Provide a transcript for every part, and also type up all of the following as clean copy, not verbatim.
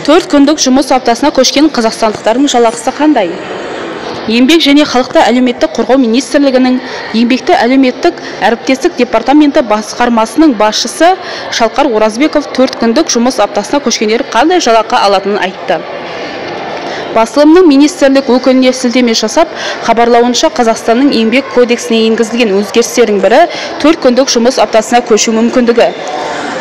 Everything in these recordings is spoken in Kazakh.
4 күндік жұмыс аптасына көшкен қазақстандықтардың жалақысы қандай? Еңбек және халықты әлеуметтік қорғау министрлігінің еңбекті әлеуметтік әріптестік департаменті басқармасының басшысы Шалқар Оразбеков 4 күндік жұмыс аптасына көшкендер қандай жалақы алатынын айтты. Басылымның министрлік өкіліне сілтеме жасап, хабарлауынша Қазақстанның еңбек кодексіне енгізілген өзгерістердің бірі 4 күндік жұмыс аптасына көшу мүмкіндігі.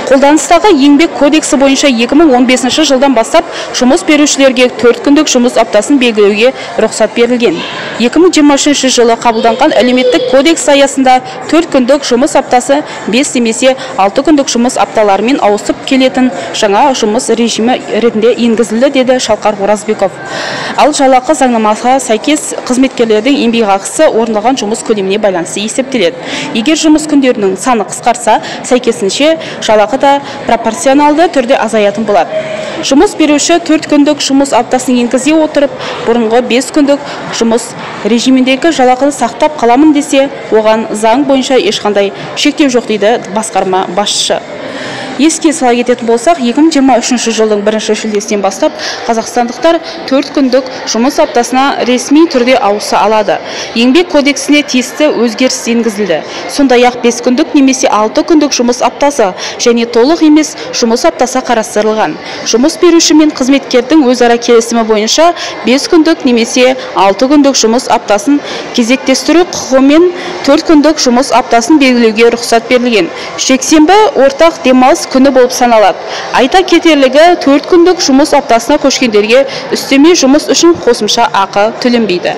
Қолданыстағы еңбек кодексі бойынша 2015 жылдан бастап жұмыс берушілерге 4 күндік жұмыс аптасын белгілеуге рұқсат берілген. 2023 жылы қабылданған әлеуметтік кодекс аясында 4 күндік жұмыс аптасы 5 немесе 6 күндік жұмыс апталарымен ауысып келетін жаңа жұмыс режимі ретінде енгізілді, деді Шалқар Оразбеков. Ал жалақы заңнамаға сәйкес қызметкерлердің еңбекақысы орындалған жұмыс көлеміне байланысты есептеледі. Егер жұмыс күндерінің саны қысқарса, сәйкесінше жалақы да пропорционалды түрде азаятын болады. Жұмыс беруші 4 күндік жұмыс аптасын енгізе отырып, бұрынғы 5 күндік жұмыс режиміндегі жалақыны сақтап қаламын десе, оған заң бойынша ешқандай шектеу жоқ, дейді басқарма басшысы. Еске сала кететін болсақ, 2023 жылдың 1 шілдесінен бастап қазақстандықтар 4 күндік жұмыс аптасына ресми түрде ауыса алады. Еңбек кодексіне тиісті өзгеріс енгізілді. Сондай-ақ 5 күндік немесе 6 күндік жұмыс аптасы және толық емес жұмыс аптасы қарастырылған. Жұмыс беруші мен қызметкердің өзара келісімі бойынша 5 күндік немесе 6 күндік жұмыс аптасын кезектестіру құқығымен 4 күндік жұмыс аптасын белгілеуге рұқсат берілген. Жексенбі ортақ демалыс күні болып саналады. Айта кетерлігі, 4 күндік жұмыс аптасына көшкендерге үстеме жұмыс үшін қосымша ақы төленбейді.